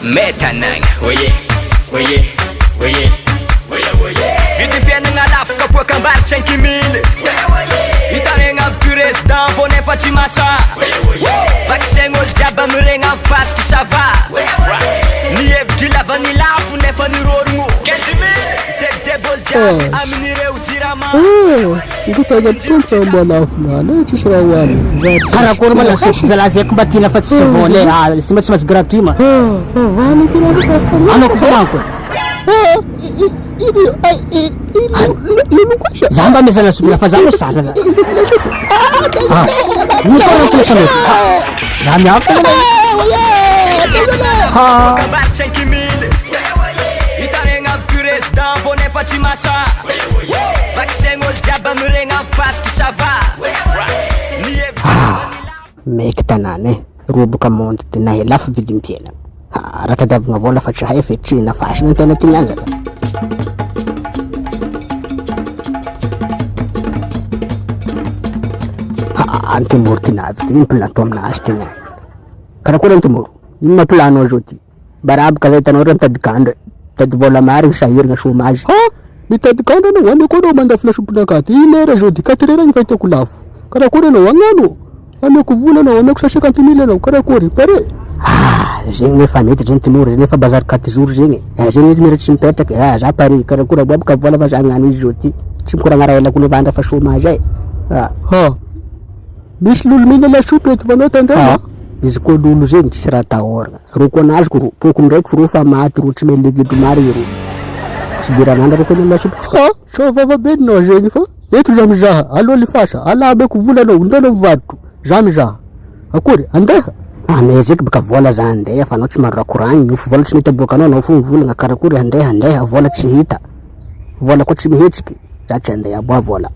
Metanang, oye, oye, oye, oye, oye. Vite piano na lafo kapoa kambar 5 000. Itaregna président bonne efa tsy masa. Vaccin olo jiaby amiregna faty ça va. Ny hevitry lavany lafo nefa nirorogno 15 000. Tebol jiaby amin'ireo jirama. Ngutanya mtoto bwana fulani tsisy raha hoany. Karakory ma lasopy zalazaiko mba tiana fa tsy volet tsy maintsy gratuit ma. Vany kina Anao ko manko. Zamba mezana lasopy fa zamba sasana. Ni para telefone. Ya mi apa? Ha. Kambar 5 000. Itaregna président bonne efa tsy masa. Vaccin olo jiaby amiregna faty ça va. Ny Maiky tanàna roboka mondy tena lafo vidim-piaina. Raha tadiavagna vola fa tsy hay fetrina fasina ny tena tignanjaka. Antimoro tinavy iny planto aminazy tena. Karakory antimoro? Ino ma plano aujourd'hui? Barabaka zay tanao re mitadikandre. Mitady vola marigny sahirigna chômage. mitadikandre anao any koa anao mandafy lasopy nakaty. Iny lera aujourd'hui 4 heures ny fahitako lafo. Karakory anao agnano? Ameko vola anao, ameko 50 000 anao, karakory pare? Zegny nefa mety zegny timoro zegny nefa bazary 4 jours zegny. Zegny mira tsy mipetraky. Za pare karakory aboabaka vola fa za agnano izy aujourd'hui. Tsy mikoragna raha elako nevandra fa chômage ay. Misy lolo mihina lasopy eto vanao tandrana? Izy koa lolo zegny tsisy raha tahoragna. Ro koa anazy ko ro pokony ndraiky fo ro fa maty ro tsy mely legido mary ro. Tsy diranandra ro koa ny lasopy tsy. Sa vavabe ninao zegny fa eto za mizaha aloha lifasa alabeko vola anao ndana mivaditro za mizaha akory andeha me zeky baka vola za andeha fa anao tsy maro rakoragny io vola tsy mety aboaka anao fo mivolagna karakory andeha vola tsy hita vola koa tsy mihetsiky za tsy andeha aboa vola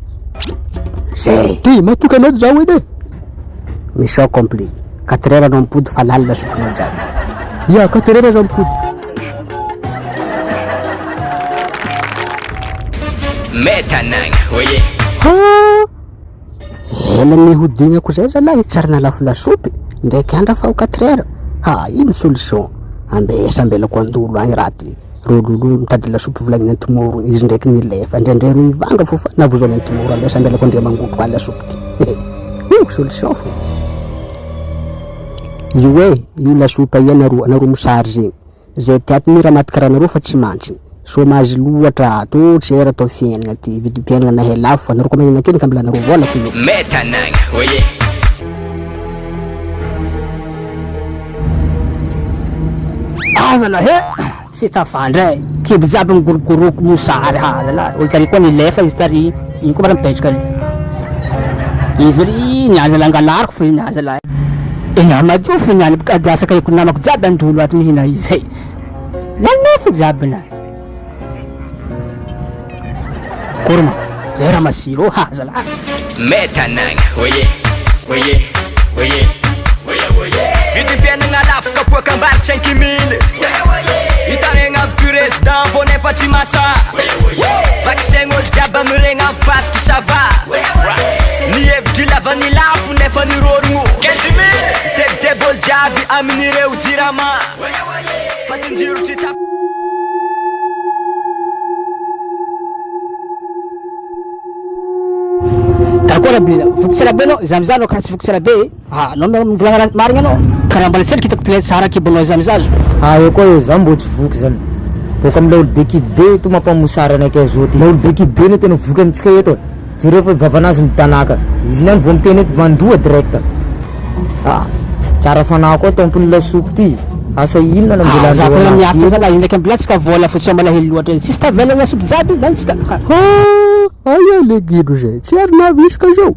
zay ty matoka anao za ede mission complet 4 heures anao mipody fa lala lasopinao jiaby ya 4 heures za mipody Metanang, oye. Ela mihodignako zay zalahy tsarina lafo lasopy ndraiky andra fa 4 heures. Ino solution? Ambesa ambelako andolo agny raty. Ro lolo mitady lasopy volagniny antimoro izy ndraiky milefa ndrendre ro ivanga fo fa navozony antimoro ambesa ambelako andria mangotro a lasopy ty. Io solution fo. Io lasopy anaro mosary zegny. Zay tiaty mira maty karaha anareo fa tsy mantsiny. Chômage loatra to tsy era atao fiainagna ty vidim-piainagna nahe lafo anareo koa magnana kely kambola anareo vola kilo Metanang, oye. Zalahy tsy tafandray kiby jiaby migorokoroko mosary zalahy olo tary koa nilefa izy tary iny koa mara mipetraka izy ry niaza langalariko fo iny zalahy namadio fo niany adiasaka iko namako jiaby andolo ato mihina izy nanefa jiaby na Kurma, zera masiro zalahy. Metanang, oye, oye, oye, oye, oye. Vidim-piainagna lafo kapoa kambar 5 000. Itaregna président bonne efa tsy masa. Vaccin olo jiaby amiregna faty ça va. Ny hevitry lavany lafo nefa nirorogno 15 000. Tebol jiaby amin'ireo jirama. Fatinjiro tsy tap. Karakory be fokotsara be anao za mizaha anao karaha tsy fokotsara be anao mivolagna marigny anao karaha mbola tsy ela kitako pile tsara kibanao za mizazo io koa za mbo tsy voky zany boka amina olo be kibe to mampamosary anakay azoty olo be kibe no tena voky amitsika eto jereo fa vavanazy mitanaka izy niany vo miteny eto mandoa direct tsara fanahy koa tompony lasopy ty asa inona na mbola zafana miato zalahy iny ndraiky ambola tsika vola fo tsy malahelo loatra tsisy tavela lasopy jiaby lantsika aya legido zay tsy ary navisika zao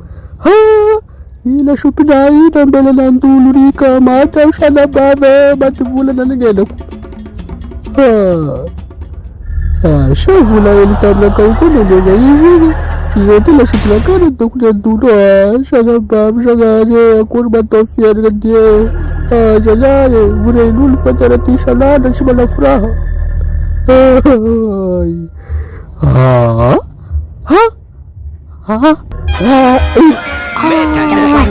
lasopy na ina mbela nandolo rika maty aho salabava maty vola nananelako sa vola hely taminakao koa nanena izy zao ty lasopy nakana tokony andolo salabava sagnany akory matao fiainana dia zalahy voren'olo fa tena ty isanandra tsy manafo raha Metanang,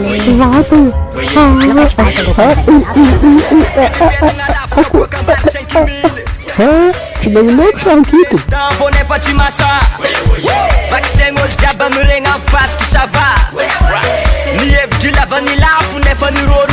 oye. Tsy magniloko sankiko Dambo nefa tsy masa Vaccin olo jiaby amiregna amin'ny faritra ça va Ny hevitry lava ny lafo nefa ny roro